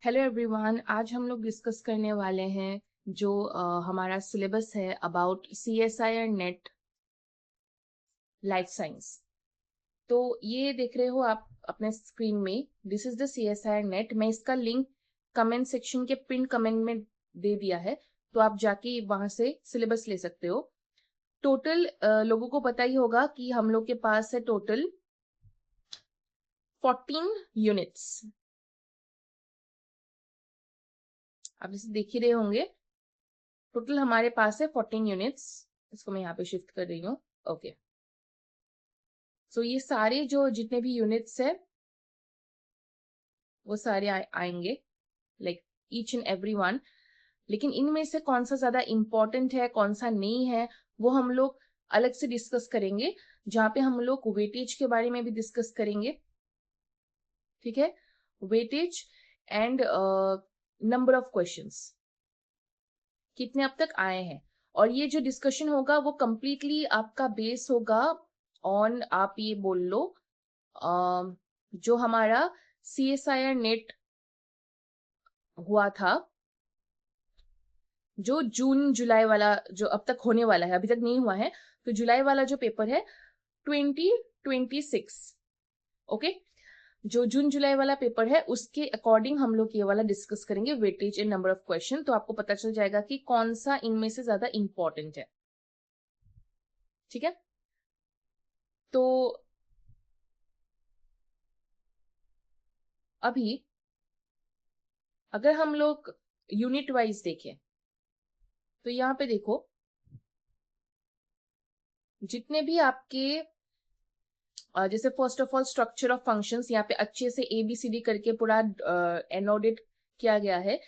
Hello everyone, आज हम लोग डिस्कस करने वाले हैं जो हमारा सिलेबस है अबाउट CSI और नेट लाइफ साइंस। तो ये देख रहे हो आप अपने स्क्रीन में, दिस इज द CSI और नेट। मैं इसका लिंक कमेंट सेक्शन के पिन कमेंट में दे दिया है, तो आप जाके वहां से सिलेबस ले सकते हो। टोटल लोगों को पता ही होगा कि हम लोग के पास है टोटल 14 यूनिट्स। आप इसे देख ही रहे होंगे, टोटल हमारे पास है 14 यूनिट्स। इसको मैं यहाँ पे शिफ्ट कर रही हूँ। ओके, सो ये सारे जो जितने भी यूनिट्स है वो सारे आएंगे, like each and every one. लेकिन इनमें से कौन सा ज्यादा इंपॉर्टेंट है, कौन सा नहीं है, वो हम लोग अलग से डिस्कस करेंगे, जहाँ पे हम लोग वेटेज के बारे में भी डिस्कस करेंगे। ठीक है, weightage and number of questions कितने अब तक आए हैं। और ये जो डिस्कशन होगा वो कंप्लीटली आपका बेस होगा ऑन, आप ये बोल लो, जो हमारा CSIR नेट हुआ था, जो जून जुलाई वाला जो अब तक होने वाला है, अभी तक नहीं हुआ है, तो जुलाई वाला जो पेपर है 2026। ओके, जो जून जुलाई वाला पेपर है उसके अकॉर्डिंग हम लोग ये वाला डिस्कस करेंगे, weightage and number of question. तो आपको पता चल जाएगा कि कौन सा इनमें से ज्यादा इंपॉर्टेंट है। ठीक है, तो अभी अगर हम लोग यूनिट वाइज देखें तो यहाँ पे देखो, जितने भी आपके जैसे first of all structure of functions, यहाँ पे अच्छे से ABCD करके पूरा एनोडेट किया गया है।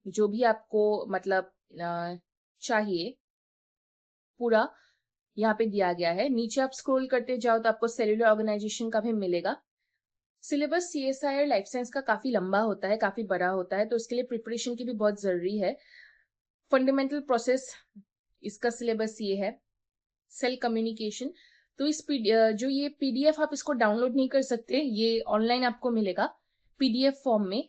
जो भी आपको मतलब चाहिए पूरा यहाँ पे दिया गया है। नीचे आप स्क्रॉल करते जाओ तो आपको सेल्यूलर ऑर्गेनाइजेशन का भी मिलेगा। सिलेबस CSI और लाइफ साइंस का काफी लंबा होता है, काफी बड़ा होता है, तो उसके लिए प्रिपरेशन की भी बहुत जरूरी है। फंडामेंटल प्रोसेस इसका सिलेबस ये है। सेल कम्युनिकेशन, तो जो ये PDF आप इसको डाउनलोड नहीं कर सकते, ये ऑनलाइन आपको मिलेगा PDF फॉर्म में।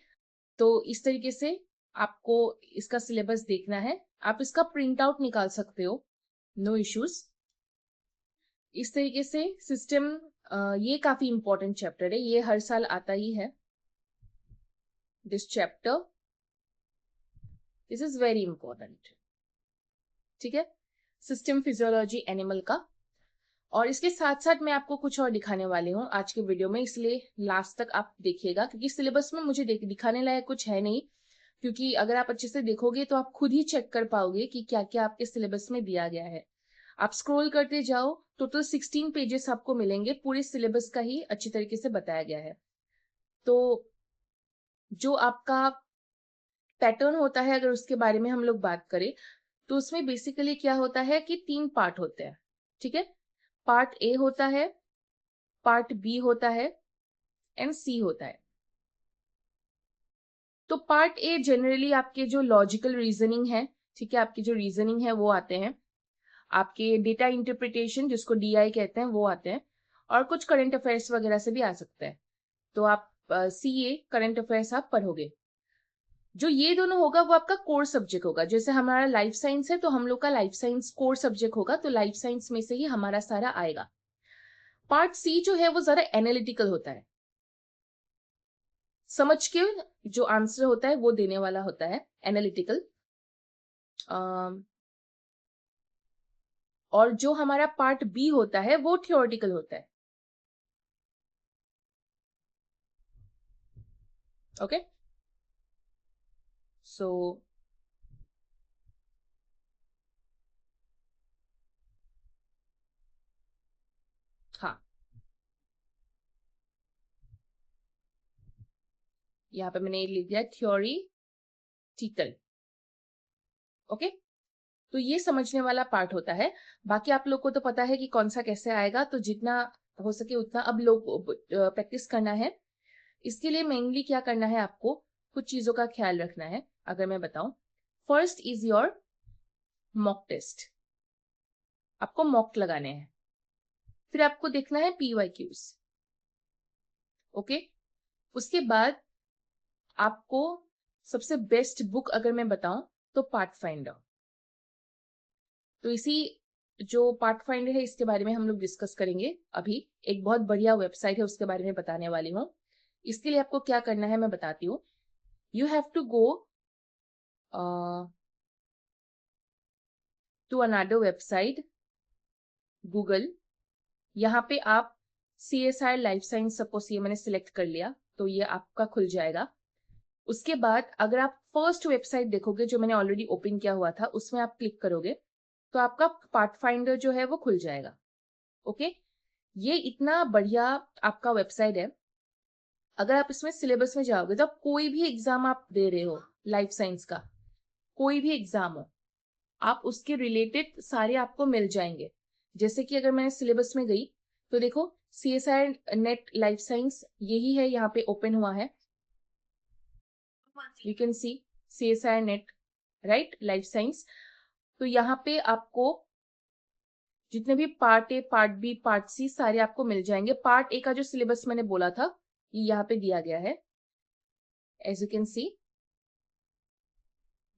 तो इस तरीके से आपको इसका सिलेबस देखना है। आप इसका प्रिंट आउट निकाल सकते हो, नो इश्यूज। इस तरीके से सिस्टम, ये काफी इंपॉर्टेंट चैप्टर है, ये हर साल आता ही है। This chapter, this is very important. ठीक है, सिस्टम फिजियोलॉजी एनिमल का। और इसके साथ साथ मैं आपको कुछ और दिखाने वाली हूँ आज के वीडियो में, इसलिए लास्ट तक आप देखिएगा, क्योंकि सिलेबस में मुझे दिखाने लायक कुछ है नहीं। क्योंकि अगर आप अच्छे से देखोगे तो आप खुद ही चेक कर पाओगे कि क्या क्या आपके सिलेबस में दिया गया है। आप स्क्रॉल करते जाओ, टोटल 16 पेजेस आपको मिलेंगे, पूरे सिलेबस का ही अच्छी तरीके से बताया गया है। तो जो आपका पैटर्न होता है, अगर उसके बारे में हम लोग बात करें, तो उसमें बेसिकली क्या होता है कि 3 पार्ट होते हैं। ठीक है, पार्ट A होता है, पार्ट B होता है एंड C होता है। तो पार्ट A जनरली आपके जो लॉजिकल रीजनिंग है, ठीक है, आपकी जो रीजनिंग है वो आते हैं, आपके डेटा इंटरप्रिटेशन जिसको DI कहते हैं वो आते हैं, और कुछ करंट अफेयर्स वगैरह से भी आ सकता है। तो आप CA करंट अफेयर्स आप पढ़ोगे। जो ये दोनों होगा वो आपका कोर सब्जेक्ट होगा। जैसे हमारा लाइफ साइंस है तो हम लोग का लाइफ साइंस कोर सब्जेक्ट होगा, तो लाइफ साइंस में से ही हमारा सारा आएगा। पार्ट C जो है वो जरा एनालिटिकल होता है, समझ के जो आंसर होता है वो देने वाला होता है, एनालिटिकल। और जो हमारा पार्ट B होता है वो थियोरेटिकल होता है। ओके, सो हाँ, यहाँ पे मैंने लिख दिया थियोरीटिकल। ओके, तो ये समझने वाला पार्ट होता है। बाकी आप लोग को तो पता है कि कौन सा कैसे आएगा, तो जितना हो सके उतना अब लोग प्रैक्टिस करना है। इसके लिए मेनली क्या करना है, आपको कुछ चीजों का ख्याल रखना है। अगर मैं बताऊं, first is your mock test. आपको मॉक लगाने हैं, फिर आपको देखना है PYQs। ओके, उसके बाद आपको सबसे बेस्ट बुक अगर मैं बताऊं तो पाथफाइंडर। तो इसी जो पाथफाइंडर है इसके बारे में हम लोग डिस्कस करेंगे अभी। एक बहुत बढ़िया वेबसाइट है, उसके बारे में बताने वाली हूँ। इसके लिए आपको क्या करना है मैं बताती हूँ। You have to go to another website, Google. यहाँ पे आप CSIR लाइफ साइंस, सपोज ये मैंने सिलेक्ट कर लिया तो ये आपका खुल जाएगा। उसके बाद अगर आप फर्स्ट वेबसाइट देखोगे जो मैंने ऑलरेडी ओपन किया हुआ था, उसमें आप क्लिक करोगे तो आपका पाथफाइंडर जो है वो खुल जाएगा। ओके, ये इतना बढ़िया आपका वेबसाइट है। अगर आप इसमें सिलेबस में जाओगे तो आप कोई भी एग्जाम आप दे रहे हो, लाइफ साइंस का कोई भी एग्जाम हो, आप उसके रिलेटेड सारे आपको मिल जाएंगे। जैसे कि अगर मैं सिलेबस में गई तो देखो CSIR नेट लाइफ साइंस यही है, यहाँ पे ओपन हुआ है। You can see CSIR NET right life science. तो यहाँ पे आपको जितने भी part A, part B, part C सारे आपको मिल जाएंगे। पार्ट ए का जो सिलेबस मैंने बोला था ये यहाँ पे दिया गया है, as you can see.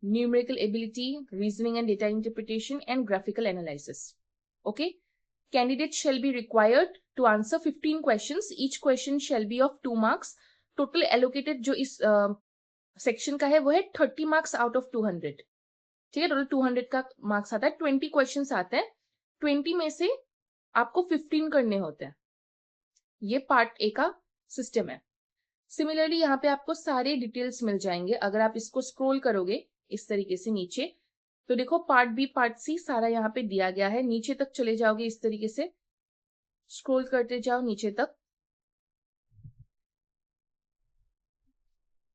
Numerical ability, reasoning and data interpretation and graphical analysis. Okay, candidates shall be required to answer 15 questions. Each question shall be of 2 marks. Total allocated जो इस सेक्शन का है वो है 30 मार्क्स आउट ऑफ 200। ठीक है, total 200 का marks आता है, 20 क्वेश्चंस आते हैं, 20 में से आपको 15 करने होते हैं। ये पार्ट ए का सिस्टम है। सिमिलरली यहाँ पे आपको सारे डिटेल्स मिल जाएंगे। अगर आप इसको स्क्रॉल करोगे इस तरीके से नीचे तो देखो पार्ट बी, पार्ट सी सारा यहाँ पे दिया गया है। नीचे तक चले जाओगे इस तरीके से, स्क्रॉल करते जाओ नीचे तक,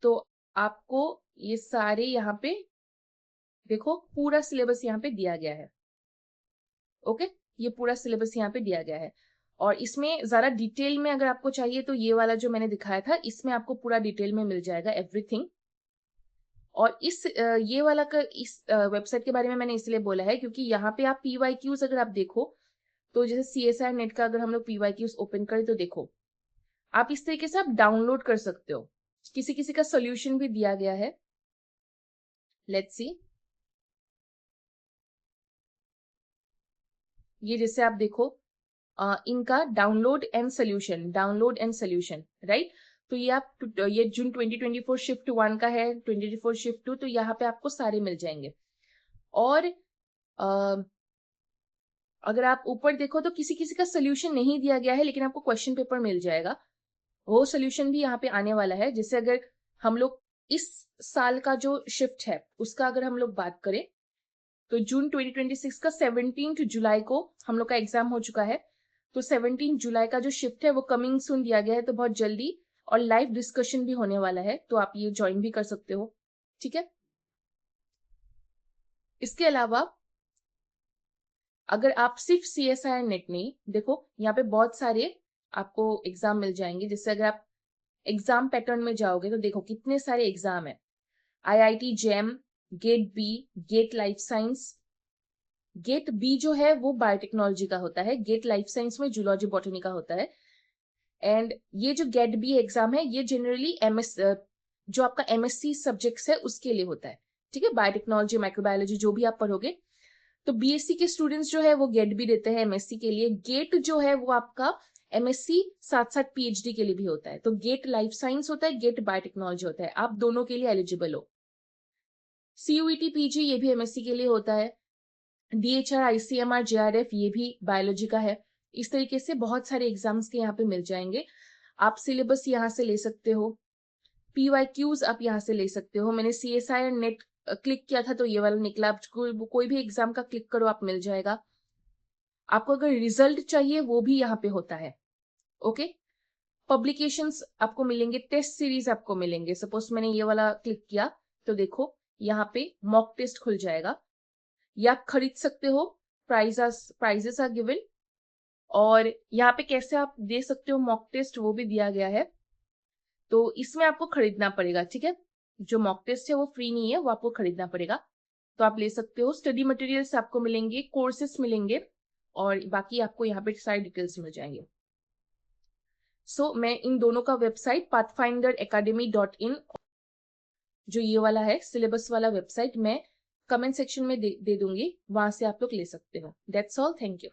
तो आपको ये सारे यहाँ पे देखो पूरा सिलेबस यहाँ पे दिया गया है। ओके, ये पूरा सिलेबस यहाँ पे दिया गया है। और इसमें जरा डिटेल में अगर आपको चाहिए तो ये वाला जो मैंने दिखाया था इसमें आपको पूरा डिटेल में मिल जाएगा एवरीथिंग। और ये वाला का इस वेबसाइट के बारे में मैंने इसलिए बोला है क्योंकि यहाँ पे आप PYQs अगर आप देखो तो जैसे CSIR नेट का अगर हम लोग PYQs ओपन करें तो देखो आप इस तरीके से आप डाउनलोड कर सकते हो। किसी किसी का सोल्यूशन भी दिया गया है। लेट्स सी, ये जैसे आप देखो इनका download and solution, download and solution right. तो ये आप ये जून 2024 शिफ्ट 1 का है, 2024 शिफ्ट 2, तो यहाँ पे आपको सारे मिल जाएंगे। और अगर आप ऊपर देखो तो किसी किसी का सोल्यूशन नहीं दिया गया है लेकिन आपको क्वेश्चन पेपर मिल जाएगा। वो सोल्यूशन भी यहाँ पे आने वाला है। जैसे अगर हम लोग इस साल का जो शिफ्ट है उसका अगर हम लोग बात करें तो जून 2026 का 17 जुलाई को हम लोग का एग्जाम हो चुका है। तो 17 जुलाई का जो शिफ्ट है वो कमिंग सून दिया गया है, तो बहुत जल्दी, और लाइव डिस्कशन भी होने वाला है, तो आप ये ज्वाइन भी कर सकते हो। ठीक है, इसके अलावा अगर आप सिर्फ CSIR नेट नहीं देखो, यहाँ पे बहुत सारे आपको एग्जाम मिल जाएंगे। जैसे अगर आप एग्जाम पैटर्न में जाओगे तो देखो कितने सारे एग्जाम है। IIT JAM, GATE B, GATE life science. GATE B जो है वो बायोटेक्नोलॉजी का होता है, गेट लाइफ साइंस में जूलॉजी बॉटनी का होता है। एंड ये जो गेट बी एग्जाम है ये जनरली जो आपका MSc सब्जेक्ट्स है उसके लिए होता है। ठीक है, बायोटेक्नोलॉजी, माइक्रोबायोलॉजी जो भी आप पढ़ोगे, तो BSc के स्टूडेंट्स जो है वो गेट बी देते हैं MSc के लिए। गेट जो है वो आपका MSc साथ साथ PhD के लिए भी होता है। तो गेट लाइफ साइंस होता है, गेट बायोटेक्नोलॉजी होता है, आप दोनों के लिए एलिजिबल हो। CUET PG ये भी MSc के लिए होता है। DHR, ICMR, JRF ये भी बायोलॉजी का है। इस तरीके से बहुत सारे एग्जाम्स के यहाँ पे मिल जाएंगे। आप सिलेबस यहाँ से ले सकते हो, PYQs आप यहाँ से ले सकते हो। मैंने CSIR नेट क्लिक किया था तो ये वाला निकला। आप कोई भी एग्जाम का क्लिक करो, आप मिल जाएगा। आपको अगर रिजल्ट चाहिए वो भी यहाँ पे होता है। ओके, पब्लिकेशंस आपको मिलेंगे, टेस्ट सीरीज आपको मिलेंगे। सपोज मैंने ये वाला क्लिक किया तो देखो यहाँ पे मॉक टेस्ट खुल जाएगा, या आप खरीद सकते हो, प्राइजेस आर गिवन। और यहाँ पे कैसे आप दे सकते हो मॉक टेस्ट वो भी दिया गया है। तो इसमें आपको खरीदना पड़ेगा। ठीक है, जो मॉक टेस्ट है वो फ्री नहीं है, वो आपको खरीदना पड़ेगा। तो आप ले सकते हो। स्टडी मटेरियल्स आपको मिलेंगे, कोर्सेस मिलेंगे, और बाकी आपको यहाँ पे सारी डिटेल्स मिल जाएंगे। सो मैं इन दोनों का वेबसाइट pathfinderacademy.in जो ये वाला है सिलेबस वाला वेबसाइट मैं कमेंट सेक्शन में दे दूंगी, वहां से आप लोग ले सकते हो। That's all, thank you.